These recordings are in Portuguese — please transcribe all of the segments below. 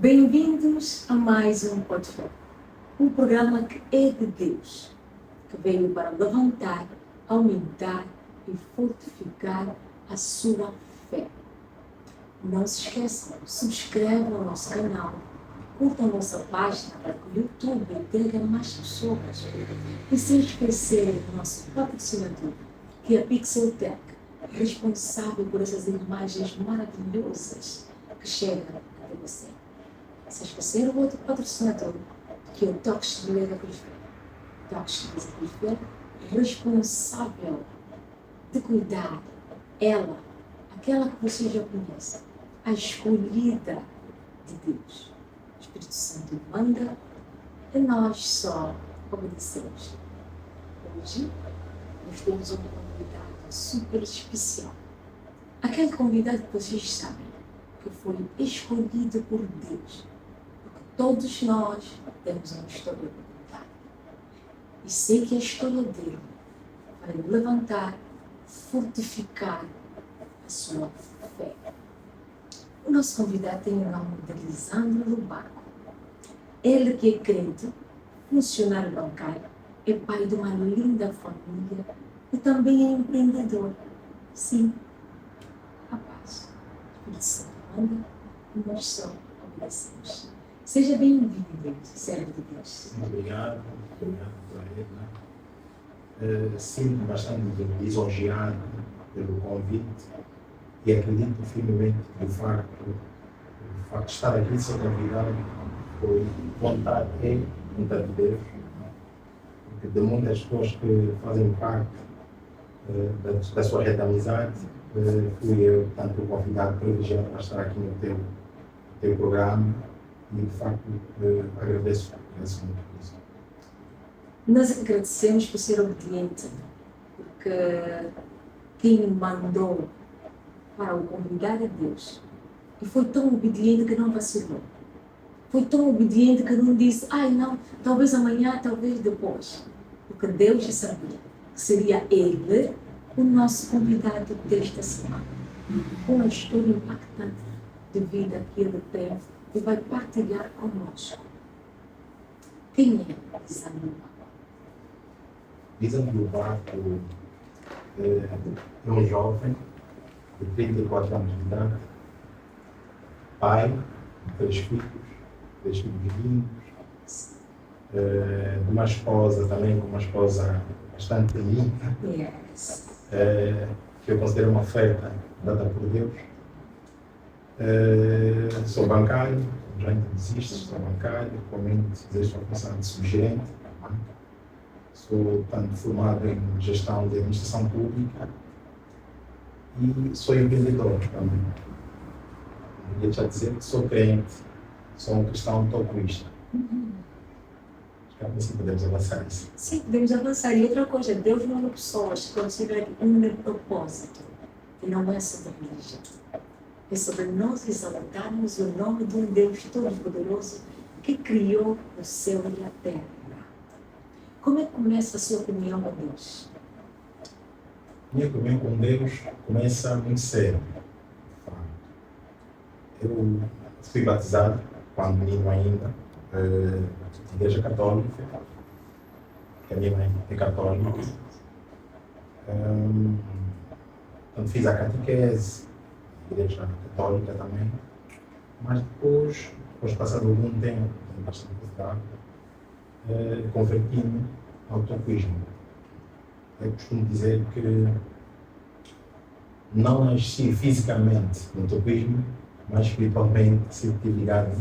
Bem-vindos a mais um Podfé, um programa que é de Deus, que veio para levantar, aumentar e fortificar a sua fé. Não se esqueçam, subscrevam o nosso canal, curtam a nossa página para que o YouTube entregue a mais pessoas e sem esquecer do nosso patrocinador, que é a Pixeltech, responsável por essas imagens maravilhosas que chegam até você. Se esquecer o outro patrocinador, que é o Toques de Beleza Cruzeiro. Toques de Beleza Cruzeiro, responsável de cuidar, ela, aquela que você já conhece, a escolhida de Deus. O Espírito Santo manda e nós só obedecemos. Hoje, nós temos um convidado super especial. Aquele convidado que vocês sabem que foi escolhido por Deus. Todos nós temos uma história para contar. E sei que a história dele vai levantar, fortificar a sua fé. O nosso convidado tem o nome de Lisandro Lobaco. Ele que é crente, funcionário bancário, é pai de uma linda família e também é empreendedor. Sim, rapaz, Espírito Santo manda e nós só obedecemos. Seja bem-vindo, servo de Deus. Obrigado pela Edna. Sinto bastante lisonjeado pelo convite e acredito firmemente que o facto de estar aqui ser convidado foi vontade de Deus, porque de muitas pessoas que fazem parte da sua rede de amizade, fui eu, tanto convidado, privilegiado para estar aqui no teu programa. E, de facto, agradeço muito por isso. Nós agradecemos por ser obediente, porque quem me mandou para o convidar é Deus. E foi tão obediente que não vacilou. Foi tão obediente que não disse, não, talvez amanhã, talvez depois. Porque Deus já sabia que seria Ele o nosso convidado desta semana. Com uma história impactante de vida que Ele tem e vai partilhar conosco. Quem é Lisandro Lobaco? Lisandro Lobaco é um jovem de 34 anos de idade, pai de 3 filhos lindos, de uma esposa também, com uma esposa bastante linda, Yes. que eu considero uma oferta dada por Deus. Sou bancário, já introduzisto, sou bancário, atualmente exerço a função de subgerente. Sou tanto formado em gestão de administração pública e sou empreendedor também. Queria já dizer que sou crente, sou um cristão tocoísta. Acho que assim podemos avançar isso. Sim, podemos avançar. E outra coisa, Deus não é pessoas que considera um propósito, que não é sobre religião. É sobre nós exaltarmos o nome de um Deus Todo-Poderoso que criou o céu e a terra. Como é que começa a sua comunhão com Deus? Minha comunhão com Deus começa muito cedo. Eu fui batizado quando menino ainda, na igreja católica, que a minha mãe é católica. Então fiz a catequese, igreja católica também, mas depois passado algum tempo, bastante pesado, converti-me ao tocoísmo. Eu costumo dizer que não nasci fisicamente no tocoísmo, mas espiritualmente sempre estive ligado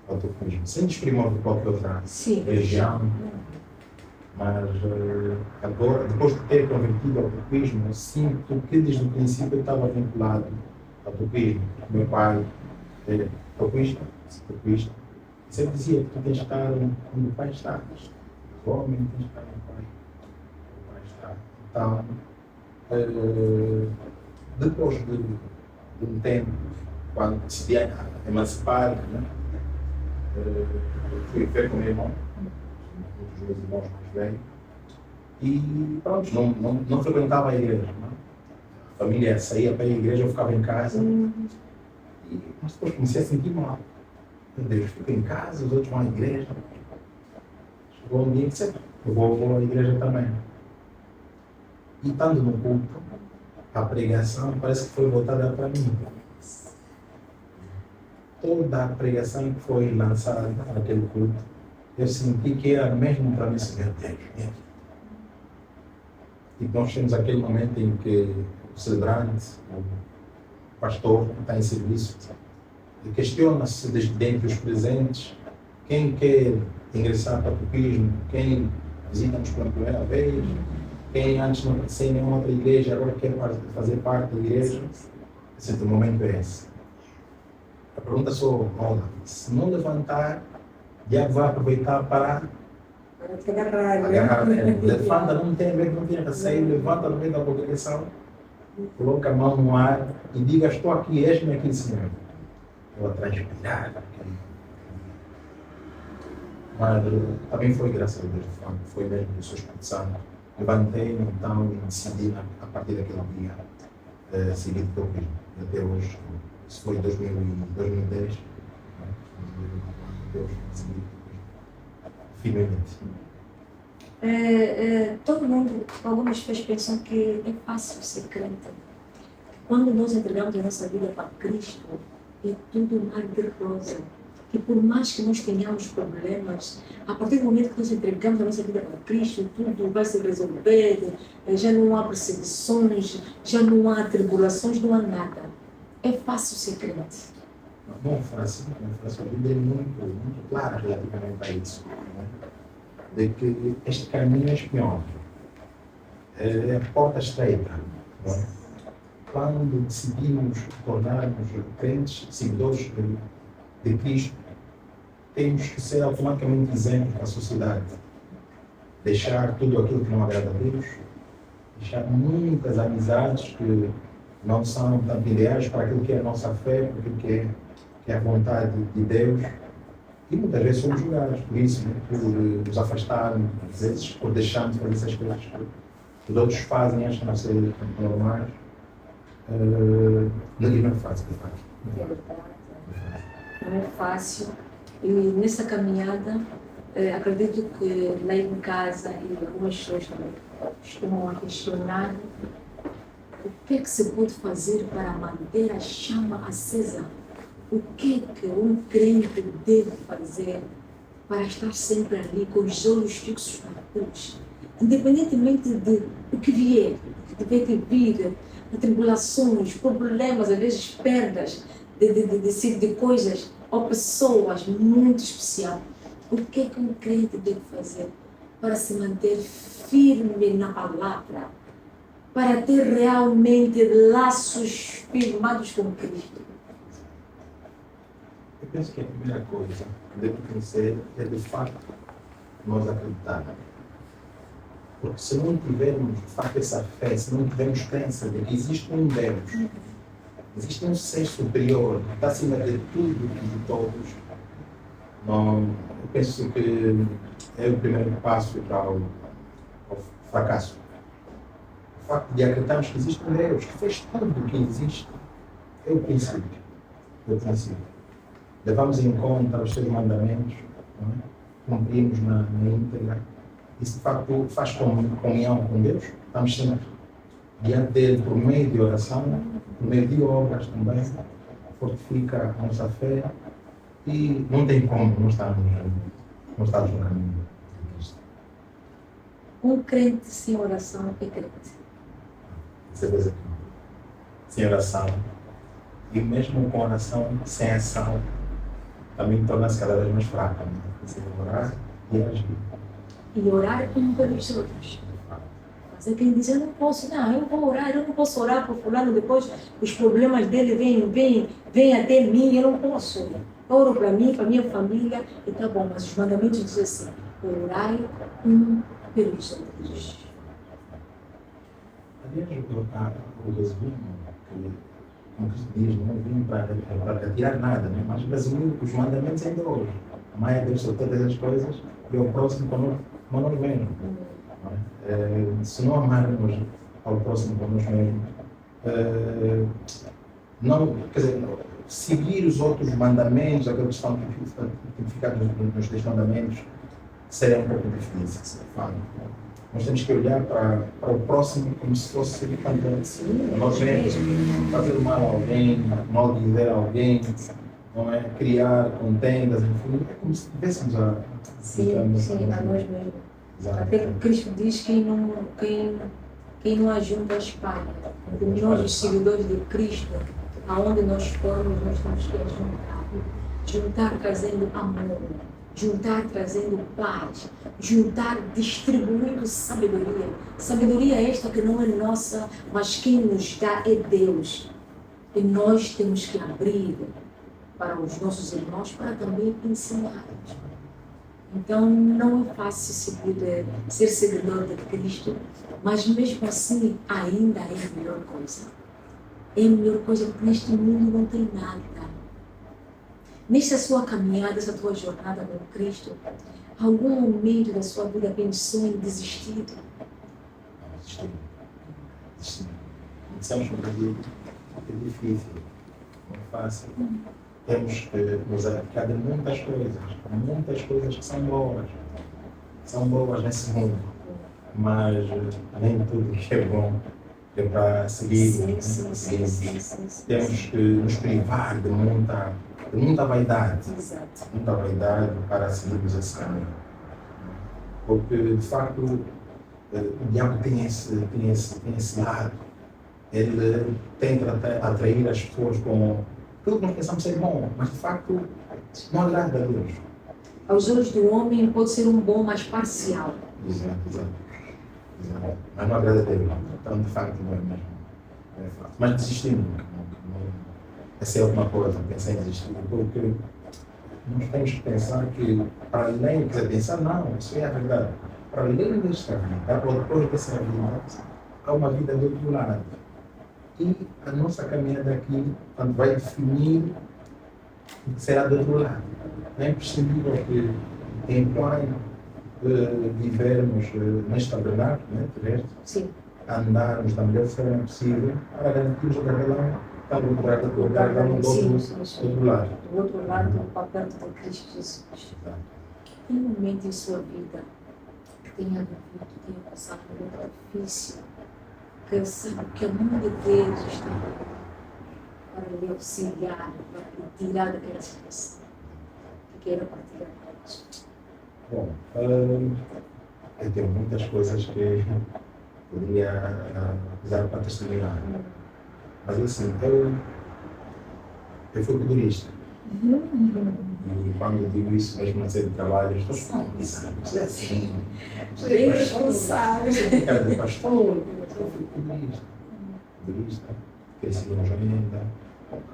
ao tocoísmo, sem desprimor de qualquer outra religião. Mas agora, depois de ter convertido ao tocoísmo, eu sinto que desde o princípio eu estava vinculado ao tocoísmo. Meu pai é tocoísta, sempre dizia que tu tens de estar onde o pai está. O homem tem de estar onde o pai está. Então, depois de um tempo, quando decidi emancipar, fui ver com o meu irmão, um dos meus irmãos mais velhos, e pronto, não frequentava a igreja. A família saía para a igreja, eu ficava em casa. Mas depois comecei a sentir mal. meu Deus, fico em casa, os outros vão à igreja. Chegou um dia que disse, eu vou à igreja também. E estando no culto, a pregação parece que foi voltada para mim. Toda a pregação que foi lançada naquele culto, eu senti que era mesmo para mim, meu Deus. E nós temos aquele momento em que o celebrante, o pastor que está em serviço, questiona-se dentre os presentes quem quer ingressar para o batismo, quem visita-nos pela primeira vez, quem antes não conhecia nenhuma outra igreja, agora quer fazer parte da igreja. Esse momento é esse. A pergunta só, olha, se não levantar, o diabo vai aproveitar para te agarrar. agarrar nele. Levanta, não tem receio, levanta no meio da congregação, coloca a mão no ar e diga, estou aqui, eis-me aqui, Senhor. Eu a transpirar. Mas também foi graças a Deus, foi mesmo do seu Espírito Santo. Levantei-me então e decidi a partir daquele dia seguir o teu filho. E até hoje, isso foi em 2010, Deus seguiu firmemente. Todo mundo, algumas pessoas pensam que é fácil ser crente. Quando nós entregamos a nossa vida para Cristo, é tudo mar de rosa. Que por mais que nós tenhamos problemas, a partir do momento que nós entregamos a nossa vida para Cristo, tudo vai se resolver, já não há perseguições, já não há tribulações, não há nada. É fácil ser crente. Não fácil, a Bíblia é muito clara relativamente a isso. De que este caminho é espinhoso, é a porta estreita. Não é? Quando decidimos tornar-nos crentes, seguidores de Cristo, temos que ser automaticamente exemplos para a sociedade. Deixar tudo aquilo que não agrada a Deus, deixar muitas amizades que não são tanto ideais para aquilo que é a nossa fé, para aquilo que é a vontade de Deus. E muitas vezes somos julgados por isso, por nos afastarmos, às vezes por deixarmos de fazer essas coisas que os outros fazem, acham ser normais. Não é fácil, de facto. É verdade. Não é fácil. E nessa caminhada, acredito que lá em casa e algumas pessoas também costumam questionar o que é que se pode fazer para manter a chama acesa. O que é que um crente deve fazer para estar sempre ali com os olhos fixos na cruz? Independentemente de o que vier, de vir, de tribulações, problemas, às vezes perdas de coisas ou pessoas muito especiais. O que é que um crente deve fazer para se manter firme na palavra? Para ter realmente laços firmados com Cristo? Eu penso que a primeira coisa que deve acontecer é, de facto, nós acreditarmos. Porque se não tivermos, de facto, essa fé, se não tivermos crença de que existe um Deus, existe um ser superior, que está acima de tudo e de todos, eu penso que é o primeiro passo para o fracasso. O facto de acreditarmos que existe um Deus, que fez tudo o que existe, é o princípio. Levamos em conta os seus mandamentos, não é? Cumprimos na íntegra. Isso, de facto, faz comunhão com Deus. Estamos sempre diante dele por meio de oração, por meio de obras também. Fortifica a nossa fé e não tem como não estarmos no caminho de Cristo. Um crente sem oração é crente. Certeza que não. Sem oração, e mesmo com oração sem ação, também torna-se cada vez mais fraca. Precisa orar e agir. E orar como pelos outros. Mas é quem diz, eu não vou orar, eu não posso orar por fulano, depois os problemas dele vêm até mim, eu não posso. Eu oro para mim, para minha família, e tá bom, mas os mandamentos dizem assim, orai pelos outros. Aliás, o resumo, que, como Cristo diz, não vim para retirar nada, né? Mas resumindo os mandamentos ainda hoje. Amai a Deus sobre todas as coisas e ao próximo como nós mesmos. Se não amarmos ao próximo como nós mesmos, não, quer dizer, seguir os outros mandamentos, aqueles que estão tipificados nos 10 mandamentos, seria um pouco difícil, de fato. Nós temos que olhar para o próximo como se fosse nós mesmos, fazer mal a alguém, mal dizer a alguém, não é? Criar contendas, enfim, é como se estivéssemos a... Sim, a nós mesmos. Até que Cristo diz quem não ajunta a espalha. Nós, os seguidores de Cristo, aonde nós formos, nós temos que ajuntar. Juntar trazendo amor, juntar trazendo paz, juntar distribuindo sabedoria. Sabedoria esta que não é nossa, mas quem nos dá é Deus. E nós temos que abrir para os nossos irmãos para também ensinar. Então não é fácil ser seguidor de Cristo, mas mesmo assim ainda é a melhor coisa. É a melhor coisa porque neste mundo não tem nada. Nesta sua caminhada, nessa tua jornada com Cristo, algum momento da sua vida pensou em desistir? Não, desistir. Pensamos que é difícil, não é fácil. Temos que nos aplicar de muitas coisas que são boas nesse mundo, mas nem tudo que é bom é para seguir. Sim. Temos que nos privar de muita vaidade, para seguirmos esse caminho. Porque, de facto, o diabo tem esse lado. Ele tenta atrair as pessoas com tudo que nós pensamos ser bom, mas, de facto, não agrada a Deus. Aos olhos do homem pode ser um bom, mas parcial. Exato. Mas não agrada a Deus. Então, de facto, não é mesmo. Mas desistir nunca. Essa é alguma coisa, pensar em desistir. Porque nós temos que pensar que, para além de pensar, não, isso é a verdade. Para além desta vida, ou depois dessa vida, há uma vida do outro lado. E a nossa caminhada aqui vai definir o que será do outro lado. É imprescindível que, enquanto vivermos neste tabernáculo, terrestre, andarmos da melhor forma possível para garantirmos o galardão do outro lado. Do outro lado, para perto de Cristo Jesus. Em um momento em sua vida que tenha vivido, tenha passado por um momento difícil, que sabe que a mão de Deus está para lhe auxiliar, para lhe tirar daquela situação que queira partilhar com nós. Bom, eu tenho muitas coisas que poderia usar para testemunhar. Mas assim, eu fui pedurista. E quando eu digo isso, mesmo na série de trabalho, eu estou isso é assim. Bem responsável. Cara de pastor, eu fui pedurista. Cresci no Joinda,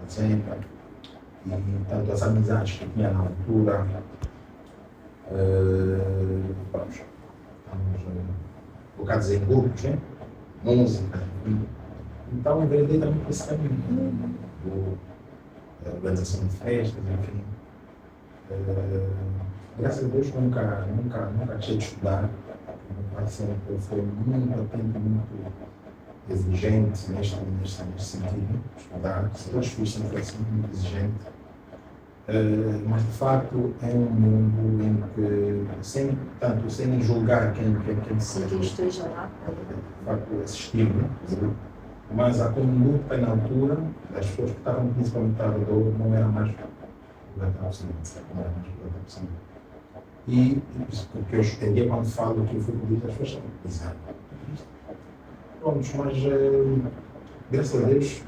sempre. E tanto as amizades que tinha na altura, estamos focados em grupos, né? Música. Então, enveredei também por esse caminho. Organização de festas, enfim. Graças a Deus nunca deixei de estudar. Meu pai sempre foi muito atento, muito exigente neste sentido, estudar. Todos os filhos sempre foi assim, muito exigente. Mas de facto é um mundo em que, sem julgar quem esteja lá, de facto assistir, mas a conduta na altura das pessoas que estavam principalmente à redor não era mais possível. E o que eu entendia quando falo que eu fui político, as pessoas exato. Pronto, mas graças a Deus,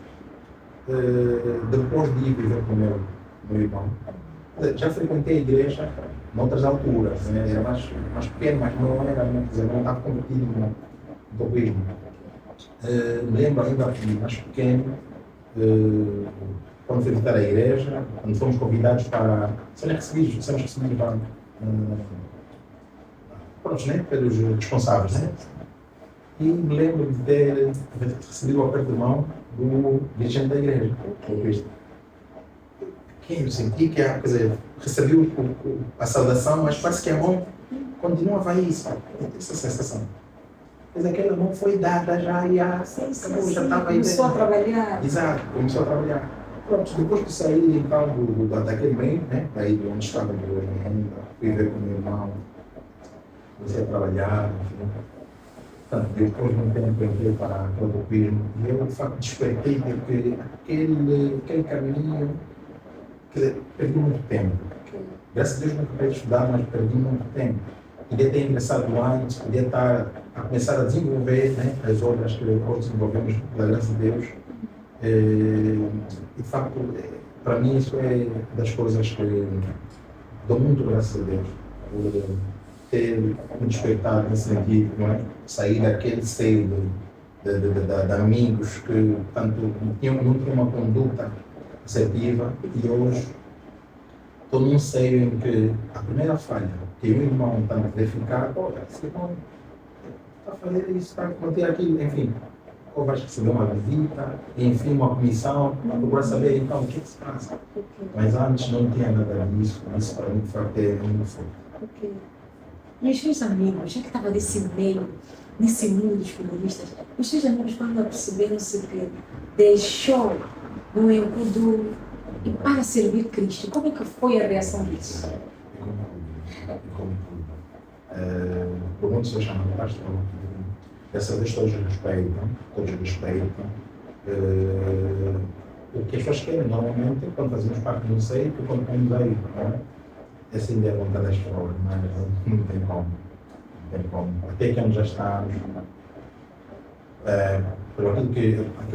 depois de ir viver com o meu irmão, já frequentei a igreja noutras alturas, né? Era mais pequeno, mas não era, não estava convertido no topismo. Me lembro ainda mais pequeno, quando fui visitar a igreja, quando fomos convidados para sermos recebidos para pronto, né? Pelos responsáveis, né? E me lembro de ter recebido o aperto de mão do dirigente da igreja, o Cristo. Eu senti que recebi a saudação, mas parece que a mão continuava isso, essa sensação. Mas aquela mão foi dada já e já estava aí. Começou a trabalhar. Exato, começou a trabalhar. Pronto, depois de sair então daquele meio, né? Daí de onde estava de hoje ainda, fui ver com o meu irmão, comecei a trabalhar, enfim. Portanto, depois de um tempo entrei para o turismo e eu de facto despertei porque aquele caminho, quer dizer, perdi muito tempo. Graças a Deus nunca pude estudar, mas perdi muito tempo. Podia ter ingressado antes, podia estar a começar a desenvolver, né, as obras que hoje desenvolvemos, pela graça de Deus. E, de facto, para mim isso é das coisas que dou muito graças a Deus. Por ter me despertado nesse sentido, não é? Sair daquele seio de amigos que, tanto não tinham uma conduta assertiva e hoje estou num seio em que a primeira falha que o irmão está a verificar, olha, esse irmão está a fazer isso, está a manter aquilo, enfim, ou vais receber uma visita, enfim, uma comissão, para procurar saber então o que se passa. Mas antes não tinha nada disso, isso para mim foi muito forte. E os seus amigos, já que estava nesse meio, nesse mundo dos comunistas, os seus amigos quando perceberam-se que deixou no encontro e para servir Cristo, como é que foi a reação disso? Como tudo. Por muitos eu chamo de pastor. Dessa vez todos respeitam. O que as pessoas querem normalmente quando fazemos parte do seio, quando estamos aí, não é? Essa ainda é a vontade das pessoas, mas não tem como. Até que onde já estamos, por aquilo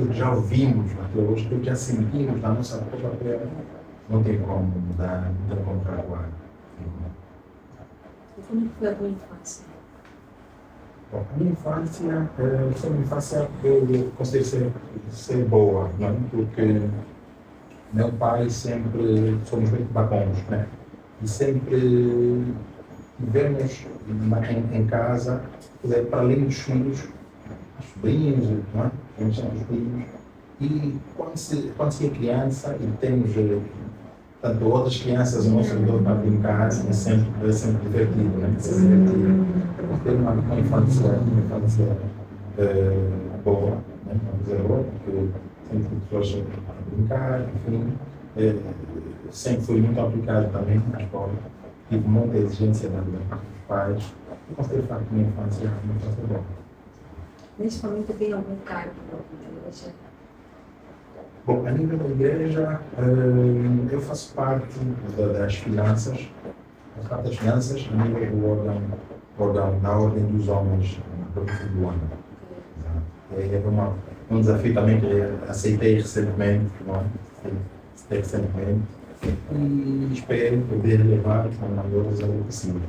que já ouvimos, aquilo que já sentimos na nossa própria pele, não tem como mudar, não tem como recuar. Como foi a tua infância? Bom, a minha infância foi uma infância que eu considero ser boa, não é? Porque meu pai sempre somos muito bacons, né? E sempre tivemos em casa, para além dos filhos, os sobrinhos, não é? Temos sempre os primos. E quando se é criança e temos tanto outras crianças ao nosso redor para brincar, é sempre divertido, né? É divertido. Ter uma infância boa, né? Uma coisa boa, porque sempre pessoas a brincar, enfim. Sempre fui muito aplicado também na escola. Tive muita exigência da parte dos pais. E considero que a minha infância é uma infância boa. Neste momento tem algum cargo na igreja? Bom, a nível da igreja, eu faço parte das finanças, a nível do órgão da Ordem dos Homens do fim do ano. É um desafio também que aceitei recentemente, não é? E espero poder levar com a maior reserva possível.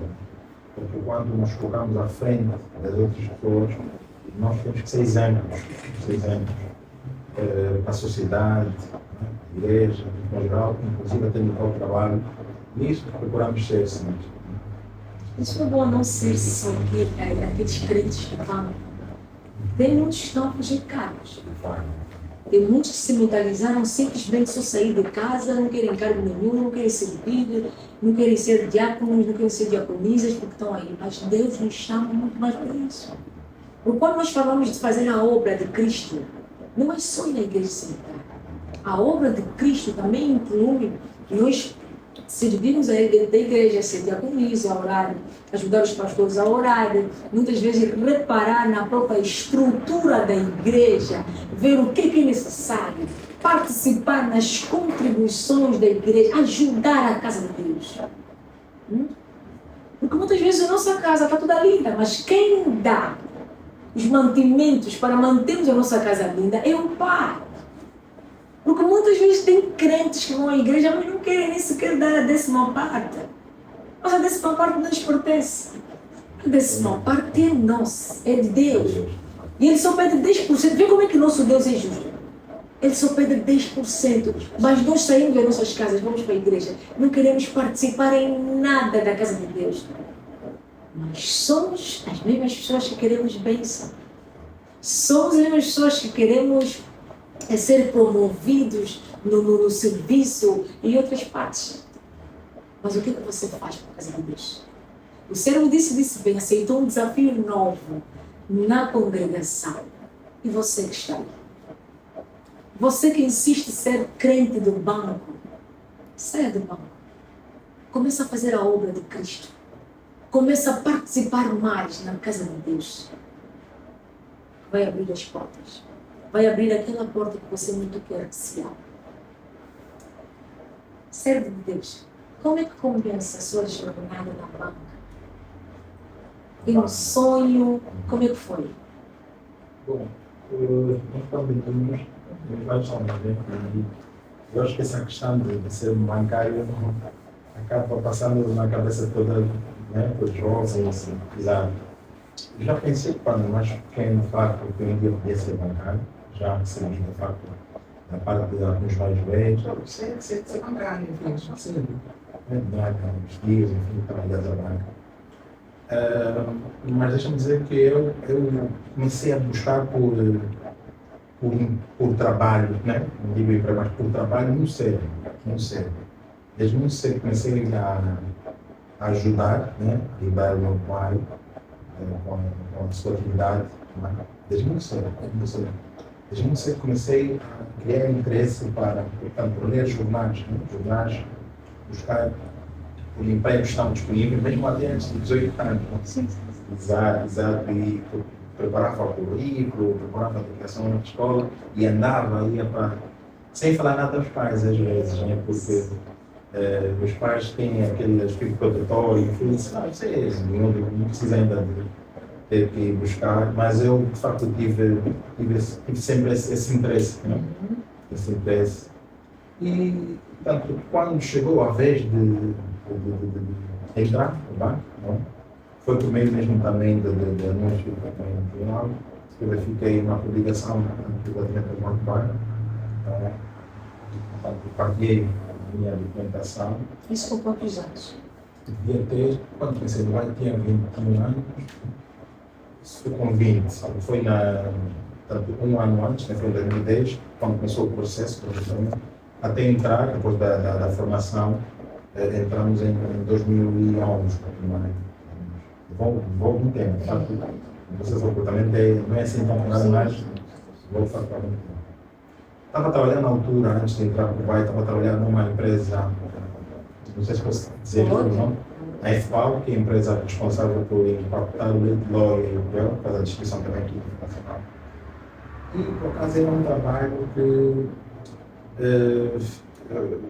Porque quando nos colocamos à frente das outras pessoas, nós temos que ser exemplos para a sociedade, a igreja, em geral, inclusive até no próprio trabalho. Nisso procuramos ser assim. Isso é bom não ser só aqueles crentes que vão. Tem muitos que estão a fugir cargos. Tem muitos que se mentalizaram simplesmente só sair de casa, não querem cargo nenhum, não querem servir, não querem ser diáconos, não querem ser diaconisas, porque estão aí. Mas Deus nos chama muito mais para isso. Porque quando nós falamos de fazer a obra de Cristo, não é só ir na igreja sentar. A obra de Cristo também inclui nós servirmos a igreja, ser diaconisa, a orar, ajudar os pastores a orar, muitas vezes reparar na própria estrutura da igreja, ver o que é necessário, participar nas contribuições da igreja, ajudar a casa de Deus. Porque muitas vezes a nossa casa está toda linda, mas quem dá os mantimentos para mantermos a nossa casa linda é o Pai. Porque muitas vezes tem crentes que vão à igreja, mas não querem nem sequer dar a 10ª parte. Mas a 10ª parte não nos pertence. A 10ª parte é nossa, é de Deus. E Ele só pede 10%. Vê como é que nosso Deus é justo. Ele só pede 10%. Mas nós saímos das nossas casas, vamos para a igreja, não queremos participar em nada da casa de Deus. Mas somos as mesmas pessoas que queremos bênção. Somos as mesmas pessoas que queremos ser promovidos no serviço e em outras partes. Mas o que você faz para a casa de Deus? O servo disse bem, aceitou um desafio novo na congregação. E você que está aí? Você que insiste em ser crente do banco, saia do banco. Começa a fazer a obra de Cristo. Começa a participar mais na casa de Deus. Vai abrir as portas. Vai abrir aquela porta que você muito quer que se abra. Servo de Deus, como é que começa a sua jornada na banca? Tem um sonho? Como é que foi? Bom, nós também temos vários sonhos, né? E eu acho que essa questão de ser um bancário acaba passando na cabeça de toda, né, dos jovens, exato. Eu já pensei quando mais pequeno, de facto, que um dia podia ser bancário, já recebi, de facto, da parte de alguns mais velhos, ser bancário, enfim, só assim, né, uns dias, enfim, trabalhar da banca. Mas deixa-me dizer que eu comecei a buscar por trabalho, né? Não digo emprego, mas por trabalho muito cedo, muito cedo. Desde muito cedo comecei a ajudar, né? A ajudar o meu pai com a sua atividade, né? Desde muito cedo, muito cedo. Desde muito cedo comecei a criar interesse para, portanto, ler jornais, né? Jornais, buscar os empregos que estão disponíveis, mesmo até antes de 18 anos. Sim. Exato. E preparava o currículo, preparava a aplicação na escola e ia para. Sem falar nada aos pais, às vezes, né? Porque os pais têm aquele espírito protetor e vocês não precisam ainda de ter que ir buscar, mas eu, de facto, tive sempre esse interesse, né? Esse interesse. E, portanto, quando chegou a vez de entrar no banco, não? Foi por meio mesmo também de anúncio também no jornal, que eu fiquei uma publicação relativamente ao Banco Pai. Portanto, partilhei a minha documentação. Isso com quantos anos? Devia ter, quando comecei no banco, tinha 21 anos. Isso foi com 20, foi portanto, um ano antes, foi em 2010, quando começou o processo, até entrar, depois da formação, entramos em 2011, vou muito tempo, o processo de recrutamento não é assim tão nada mais, vou fazer muito tempo. Estava trabalhando na altura, antes de entrar para o BAE, estava trabalhando numa empresa, não sei se posso dizer o nome, a FPAL, que é a empresa responsável por empacotar o leite de Lória europeu, faz a distribuição também aqui internacional. E, por acaso, era um trabalho que,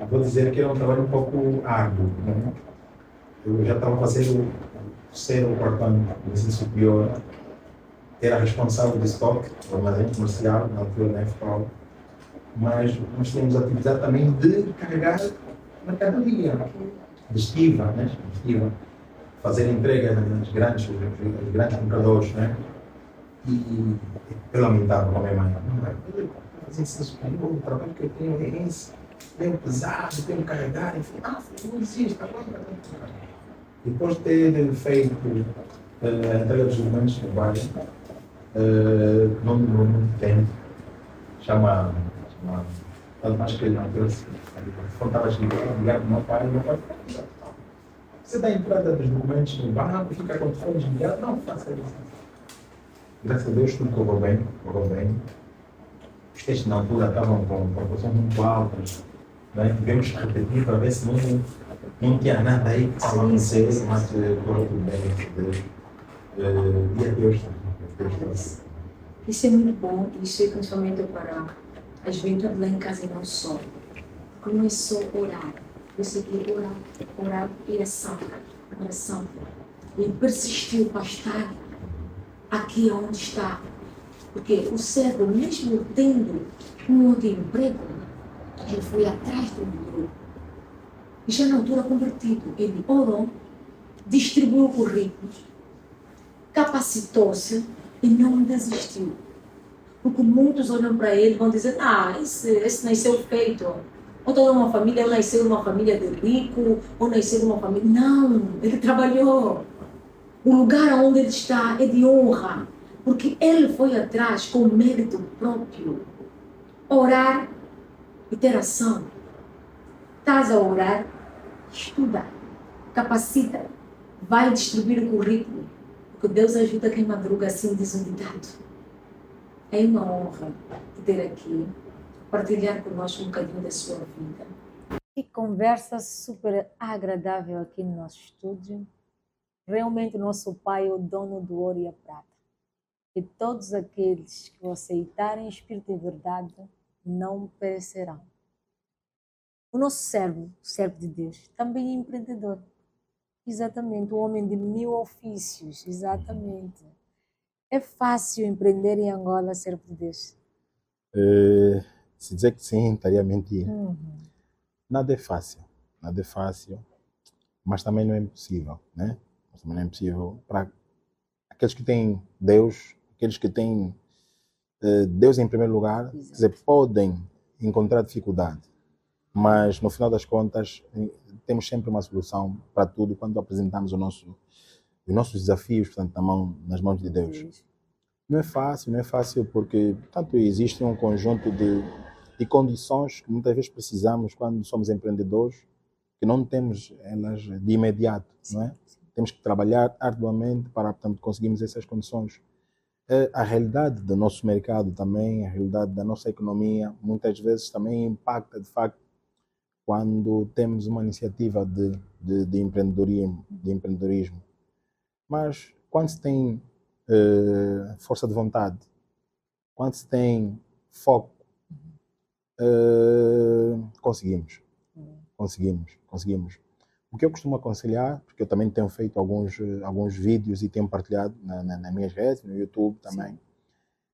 vou dizer que era um trabalho um pouco árduo. Né? Eu já estava a fazer o terceiro ou quarto ano do ensino superior, era responsável de estoque, do armazém comercial, na altura na FPAL, mas nós tínhamos a atividade também de carregar mercadoria, de estiva, né? Fazer entrega aos grandes compradores, né? E eu lamentava com a minha mãe, fazer isso, o trabalho que eu tenho é esse, tenho pesado, tenho que carregar, enfim, não existe, depois de ter feito a entrega dos documentos de trabalho, não demorou muito tempo, chama mais que ele não trouxe, quando estava a ligar para o meu pai você dá a entrada dos documentos no banco, fica com o telefone desligado, não faça isso. Graças a Deus tudo correu bem. Os testes na altura estavam com proporções muito altas, né? Tivemos que repetir para ver se não tinha nada aí que estava a acontecer, mas correu tudo bem, e a Deus. Isso é muito bom, isso é principalmente para a juventude lá em casa e não só. Começou a orar. Você quer orar e oração. E persistiu para estar aqui onde está. Porque o servo, mesmo tendo um outro emprego, ele foi atrás do emprego. E já na altura convertido, ele orou, distribuiu currículos, capacitou-se e não desistiu. Porque muitos olham para ele e vão dizer, esse nasceu feito. Ou toda uma família, ou nasceu numa família de rico, ou nasceu numa família... Não, ele trabalhou. O lugar onde ele está é de honra, porque ele foi atrás com mérito próprio. Orar e ter ação. Estás a orar, estuda, capacita, vai distribuir o currículo, porque Deus ajuda quem madruga, assim diz um ditado. É uma honra ter aqui partilhar conosco um bocadinho da sua vida. Que conversa super agradável aqui no nosso estúdio. Realmente, nosso Pai é o dono do ouro e a prata. E todos aqueles que o aceitarem em espírito e verdade não perecerão. O nosso servo, o servo de Deus, também é empreendedor. Exatamente, o homem de 1000 ofícios, exatamente. É fácil empreender em Angola, servo de Deus? Se dizer que sim, estaria a mentir. Uhum. Nada é fácil, mas também não é impossível, né? Mas também não é impossível para aqueles que têm Deus, aqueles que têm Deus em primeiro lugar, quer dizer, podem encontrar dificuldade, mas no final das contas temos sempre uma solução para tudo quando apresentamos os nossos desafios, portanto, nas mãos de Deus. Não é fácil porque, portanto, existe um conjunto de condições que muitas vezes precisamos quando somos empreendedores, que não temos elas de imediato, não é? Temos que trabalhar arduamente para, portanto, conseguirmos essas condições. A realidade do nosso mercado também, a realidade da nossa economia, muitas vezes também impacta, de facto, quando temos uma iniciativa de empreendedorismo. Mas quando se tem força de vontade, quando se tem foco, conseguimos. O que eu costumo aconselhar, porque eu também tenho feito alguns vídeos e tenho partilhado nas minhas redes, no YouTube também. Sim.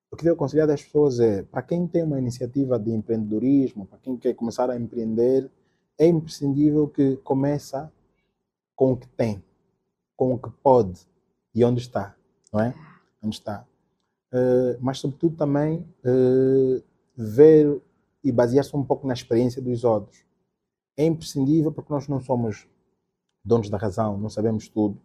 O que eu aconselhar das pessoas é, para quem tem uma iniciativa de empreendedorismo, para quem quer começar a empreender, é imprescindível que começa com o que tem, com o que pode e onde está, não é? Onde está. Mas, sobretudo, também ver e basear-se um pouco na experiência dos outros. É imprescindível porque nós não somos donos da razão, não sabemos tudo.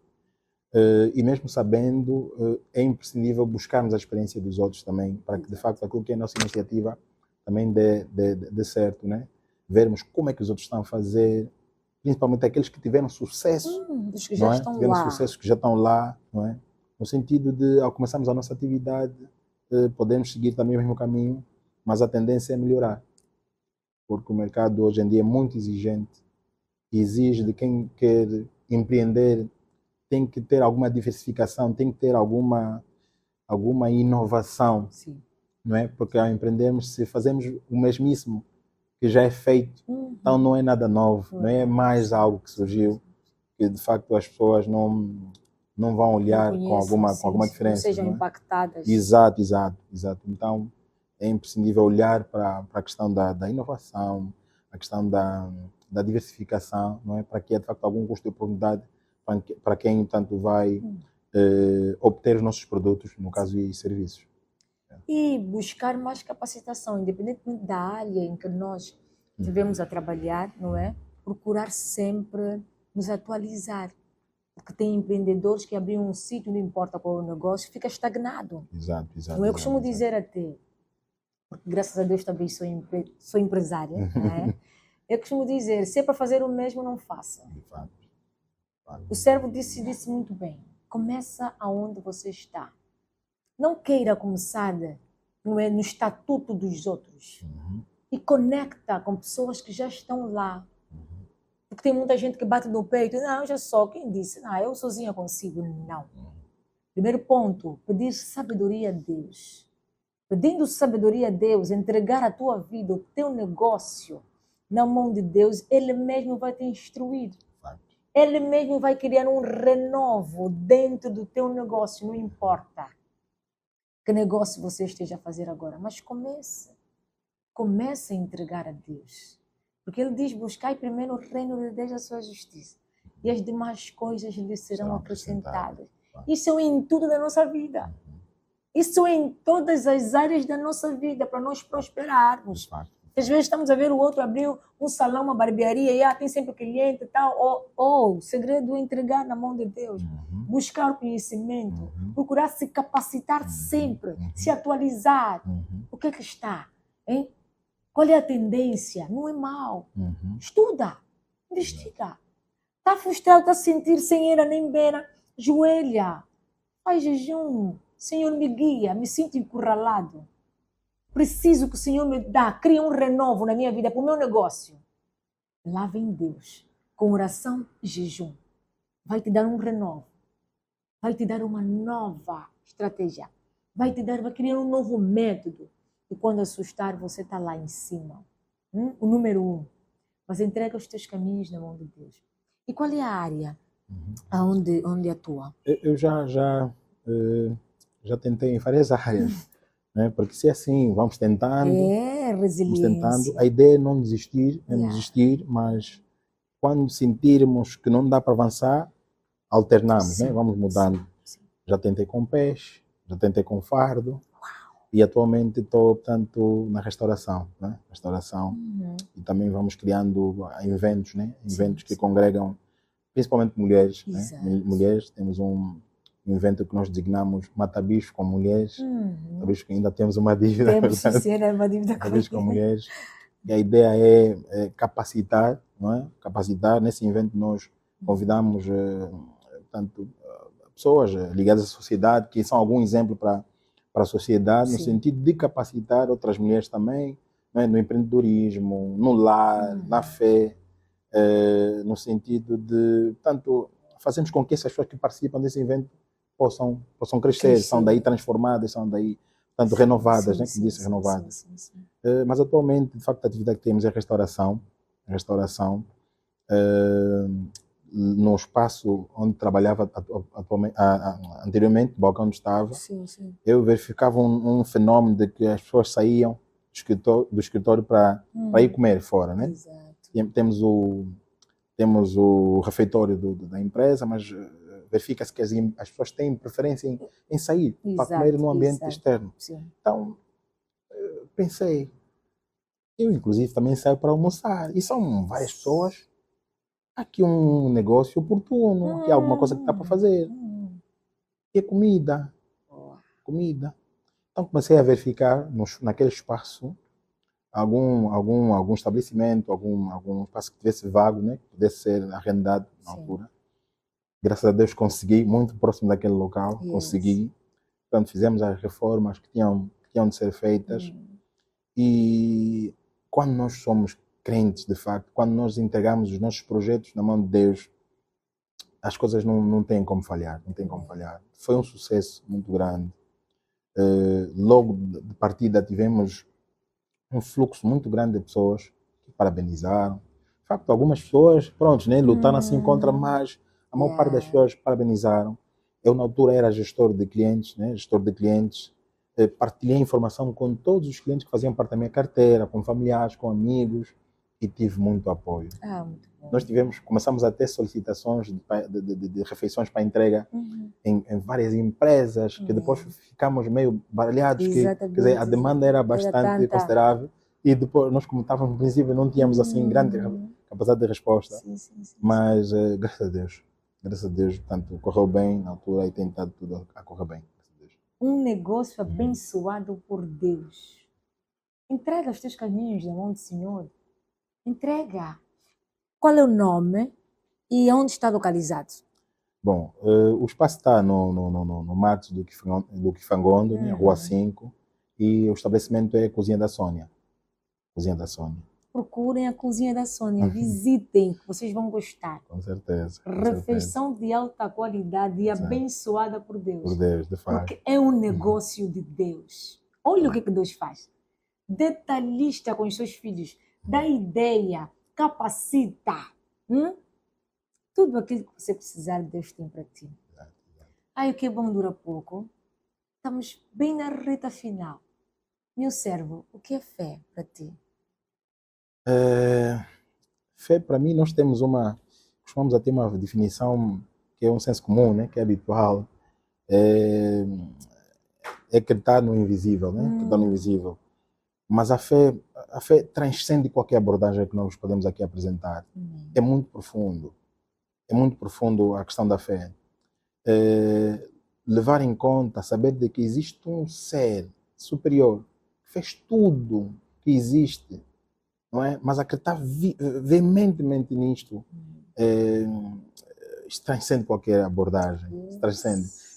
E mesmo sabendo, é imprescindível buscarmos a experiência dos outros também, para que, de facto, aquilo que é a nossa iniciativa também dê certo, né? Vermos como é que os outros estão a fazer, principalmente aqueles que tiveram sucesso, os que já estão tiveram lá. sucesso, que já estão lá, não é? No sentido de, ao começarmos a nossa atividade, podemos seguir também o mesmo caminho, mas a tendência é melhorar. Porque o mercado hoje em dia é muito exigente, exige de quem quer empreender, tem que ter alguma diversificação, tem que ter alguma inovação. Sim. Não é? Porque ao empreendermos, se fazemos o mesmíssimo que já é feito, então não é nada novo, não é mais algo que surgiu, que de facto as pessoas não vão olhar com alguma diferença. Não sejam não é? impactadas. Exato. Então é imprescindível olhar para a questão da inovação, a questão da diversificação, não é? Para que é de facto algum custo de oportunidade para quem tanto vai obter os nossos produtos, no caso, e serviços. E buscar mais capacitação, independentemente da área em que nós devemos a trabalhar, não é? Procurar sempre nos atualizar. Porque tem empreendedores que abriram um sítio, não importa qual é o negócio, fica estagnado. Exato. Não, eu costumo dizer até, porque graças a Deus também sou empresária, né? Eu costumo dizer, se é para fazer o mesmo, não faça. De fato. O servo disse muito bem, começa aonde você está. Não queira começar no estatuto dos outros. E conecta com pessoas que já estão lá. Porque tem muita gente que bate no peito. Não, já só. Quem disse? Não, eu sozinha consigo. Não. Primeiro ponto, pedir sabedoria a Deus. Pedindo sabedoria a Deus, entregar a tua vida, o teu negócio na mão de Deus, Ele mesmo vai te instruir. Ele mesmo vai criar um renovo dentro do teu negócio, não importa que negócio você esteja a fazer agora, mas comece a entregar a Deus. Porque Ele diz, buscai primeiro o reino de Deus e a sua justiça, e as demais coisas lhe serão acrescentadas. Isso é em tudo da nossa vida. Isso é em todas as áreas da nossa vida, para nós prosperarmos. Às vezes estamos a ver o outro abriu um salão, uma barbearia, e tem sempre cliente e tal. O segredo é entregar na mão de Deus. Buscar o conhecimento, procurar se capacitar sempre, se atualizar. O que é que está? Hein? Qual é a tendência? Não é mal. Estuda, investiga. Está frustrado, está a sentir sem era nem beira, joelha, faz jejum. Senhor, me guia, me sinto encurralado. preciso que o Senhor me dá, cria um renovo na minha vida, para o meu negócio. Lá vem Deus, com oração e jejum. Vai te dar um renovo. Vai te dar uma nova estratégia. Vai criar um novo método. E quando assustar, você está lá em cima. O número 1. Você entrega os teus caminhos na mão de Deus. E qual é a área onde atua? Eu já tentei em várias áreas, né? Porque se é assim, vamos tentando, Resiliência. A ideia é não desistir, mas quando sentirmos que não dá para avançar, alternamos, né? Vamos mudando. Sim. Já tentei com peixe, já tentei com fardo. E atualmente estou, portanto, na restauração, né? Restauração. E também vamos criando eventos, né? Eventos que congregam principalmente mulheres, né? Mulheres. Temos um evento que nós designamos Mata Bicho com Mulheres. Talvez que ainda temos uma dívida. Temos, sim, uma dívida Mata Bicho com Mulheres. E a ideia é capacitar, não é? Capacitar. Nesse evento nós convidamos portanto, pessoas ligadas à sociedade, que são algum exemplo para a sociedade, no sentido de capacitar outras mulheres também, né, no empreendedorismo, no lar, na fé, no sentido de, portanto, fazermos com que essas pessoas que participam desse evento possam crescer, são daí transformadas, são daí, portanto, renovadas, né, como disse, renovadas. Mas atualmente, de facto, a atividade que temos é restauração, no espaço onde trabalhava anteriormente, no balcão onde estava, eu verificava um fenómeno de que as pessoas saíam do escritório para ir comer fora, né? Temos o refeitório da empresa, mas verifica-se que as pessoas têm preferência em sair para comer no ambiente externo. Então, pensei, eu inclusive também saio para almoçar, e são várias pessoas. Aqui um negócio oportuno, aqui alguma coisa que dá para fazer. E é comida. Então comecei a verificar naquele espaço algum estabelecimento, algum espaço que tivesse vago, né? Que pudesse ser arrendado na altura. Graças a Deus consegui, muito próximo daquele local, consegui. Portanto, fizemos as reformas que tinham de ser feitas. E quando nós somos crentes, de facto, quando nós entregamos os nossos projetos na mão de Deus, as coisas não têm como falhar, Foi um sucesso muito grande. Logo de partida tivemos um fluxo muito grande de pessoas que parabenizaram. De facto, algumas pessoas, pronto, né, lutaram assim contra, mas a maior parte das pessoas parabenizaram. Eu, na altura, era gestor de clientes, partilhei informação com todos os clientes que faziam parte da minha carteira, com familiares, com amigos, e tive muito apoio. Muito bom. Nós começamos a ter solicitações de refeições para entrega em várias empresas, que depois ficamos meio baralhados, quer dizer, a demanda era bastante considerável, e depois nós, como estávamos no princípio, não tínhamos assim grande capacidade de resposta, mas graças a Deus, portanto, correu bem na altura e tem estado tudo a correr bem. Um negócio abençoado por Deus. Entrega os teus caminhos na mão do Senhor. Entrega. Qual é o nome e onde está localizado? Bom, o espaço está no Matos do Kifangondo, né, Rua 5, e o estabelecimento é a Cozinha da Sônia. Procurem a Cozinha da Sônia, visitem, que vocês vão gostar. Com certeza. Refeição de alta qualidade e abençoada por Deus. Por Deus, de fato. Porque é um negócio de Deus. Olha o que Deus faz. Detalhista com os seus filhos. Dá ideia, capacita. Tudo aquilo que você precisar, Deus tem para ti. O que é bom dura pouco. Estamos bem na reta final. Meu servo, o que é fé para ti? Fé, para mim, nós costumamos ter uma definição que é um senso comum, né, que é habitual. É acreditar no invisível, né? Acreditar no invisível. Mas a fé transcende qualquer abordagem que nós podemos aqui apresentar. É muito profundo a questão da fé. Levar em conta, saber de que existe um ser superior que fez tudo que existe, não é? Mas acreditar veementemente nisto, transcende qualquer abordagem.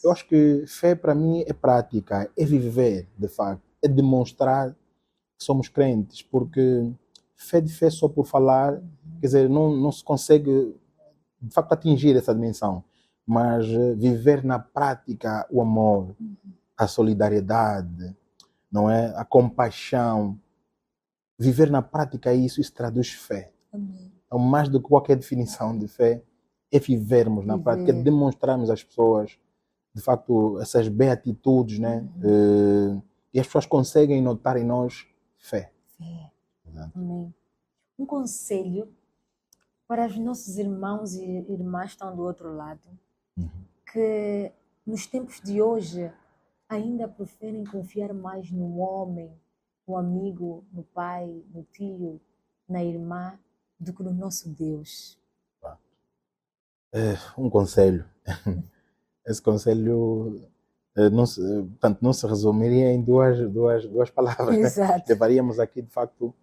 Eu acho que fé para mim é prática, é viver, de facto, é demonstrar somos crentes, porque fé de fé só por falar, quer dizer, não se consegue de facto atingir essa dimensão, mas viver na prática o amor, a solidariedade, não é? A compaixão, viver na prática isso traduz fé. Amém. Então, mais do que qualquer definição de fé, é vivermos na prática, é demonstrarmos às pessoas, de facto, essas beatitudes, né? E as pessoas conseguem notar em nós fé. Fé. Amém. Um conselho para os nossos irmãos e irmãs que estão do outro lado, que nos tempos de hoje ainda preferem confiar mais no homem, no amigo, no pai, no tio, na irmã, do que no nosso Deus. Um conselho. Esse conselho não se resumiria em duas palavras. Exato. Né? Levaríamos aqui, de facto,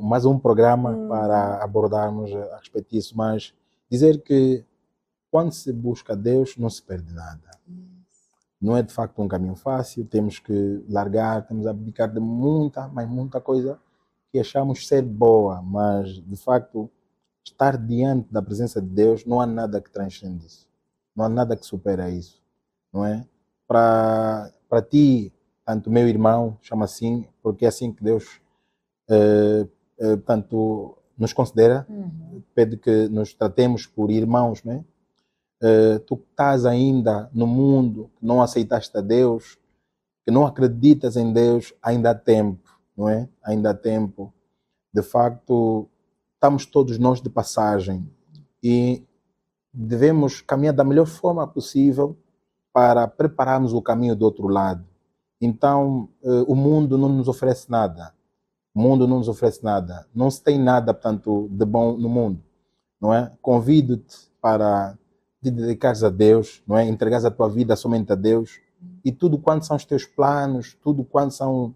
mais um programa para abordarmos a respeito disso, mas dizer que quando se busca Deus, não se perde nada. Não é, de facto, um caminho fácil, temos que largar, temos que abdicar de muita coisa que achamos ser boa, mas, de facto, estar diante da presença de Deus, não há nada que transcende isso. Não há nada que supera isso, não é? Para ti, tanto meu irmão, chama assim, porque é assim que Deus tanto nos considera, pede que nos tratemos por irmãos, né? Tu que estás ainda no mundo, que não aceitaste a Deus, que não acreditas em Deus, ainda há tempo, não é? Ainda há tempo. De facto, estamos todos nós de passagem e devemos caminhar da melhor forma possível para prepararmos o caminho do outro lado. Então, o mundo não nos oferece nada. O mundo não nos oferece nada. Não se tem nada, portanto, de bom no mundo, não é? Convido-te para te dedicares a Deus, não é? Entregares a tua vida somente a Deus e tudo quanto são os teus planos, tudo quanto são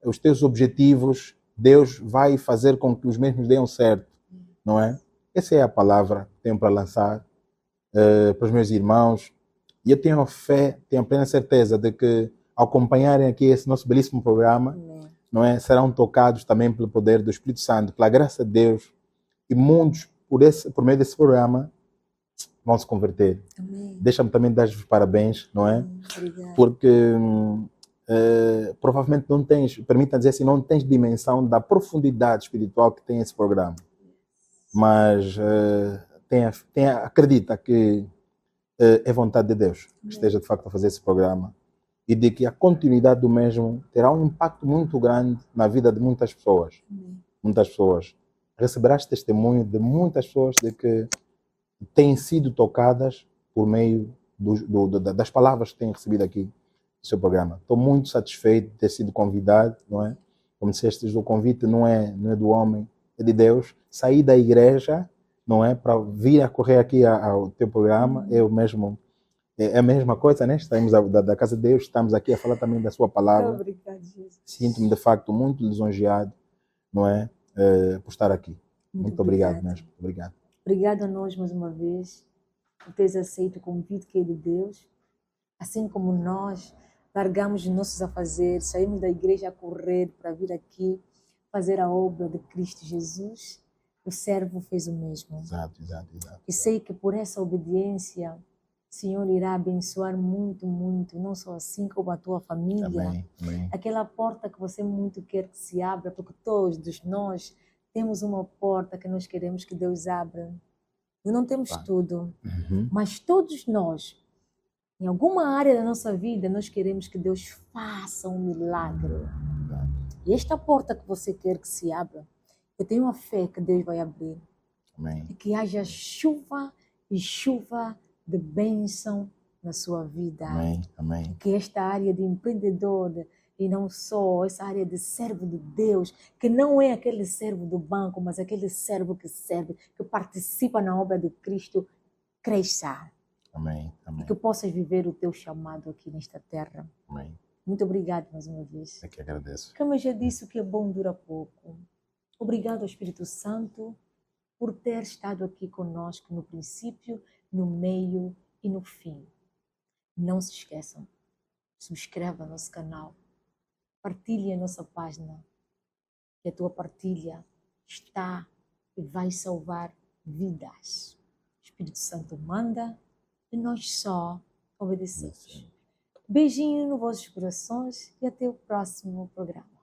os teus objetivos, Deus vai fazer com que os mesmos deem certo, não é? Essa é a palavra que tenho para lançar para os meus irmãos. E eu tenho fé, tenho plena certeza de que ao acompanharem aqui esse nosso belíssimo programa, não é? Serão tocados também pelo poder do Espírito Santo, pela graça de Deus, e muitos, por meio desse programa, vão se converter. Deixa-me também dar-vos os parabéns, não é? Obrigada. Porque provavelmente não tens, permita dizer assim, não tens dimensão da profundidade espiritual que tem esse programa. Mas acredita que é vontade de Deus que esteja de facto a fazer esse programa e de que a continuidade do mesmo terá um impacto muito grande na vida de muitas pessoas. Muitas pessoas. Receberás testemunho de muitas pessoas de que têm sido tocadas por meio das palavras que têm recebido aqui no seu programa. Estou muito satisfeito de ter sido convidado, não é? Como disseste, o convite não é do homem, é de Deus. Sair da igreja, não é? Para vir a correr aqui ao teu programa, eu mesmo. É a mesma coisa, né? Estamos da casa de Deus, estamos aqui a falar também da sua palavra. Obrigada, Jesus. Sinto-me, de facto, muito lisonjeado, não é? Por estar aqui. Muito obrigado mesmo. Obrigado. Obrigada a nós mais uma vez por teres aceito o convite que é de Deus. Assim como nós largamos os nossos afazeres, saímos da igreja a correr para vir aqui fazer a obra de Cristo Jesus, o servo fez o mesmo. Exato. E sei que por essa obediência, o Senhor irá abençoar muito, não só assim como a tua família. Amém. Aquela porta que você muito quer que se abra, porque todos nós temos uma porta que nós queremos que Deus abra. E não temos tudo, mas todos nós, em alguma área da nossa vida, nós queremos que Deus faça um milagre. E esta porta que você quer que se abra, eu tenho a fé que Deus vai abrir. Amém. E que haja chuva e chuva de bênção na sua vida. Amém. Que esta área de empreendedor e não só essa área de servo de Deus, que não é aquele servo do banco, mas aquele servo que serve, que participa na obra de Cristo, cresça. Amém. E que possas viver o teu chamado aqui nesta terra. Amém. Muito obrigado mais uma vez. Eu que agradeço. Como eu já disse, o que é bom dura pouco. Obrigado ao Espírito Santo por ter estado aqui conosco no princípio, no meio e no fim. Não se esqueçam, subscreva nosso canal, partilhe a nossa página, que a tua partilha está e vai salvar vidas. O Espírito Santo manda e nós só obedecemos. Beijinho nos vossos corações e até o próximo programa.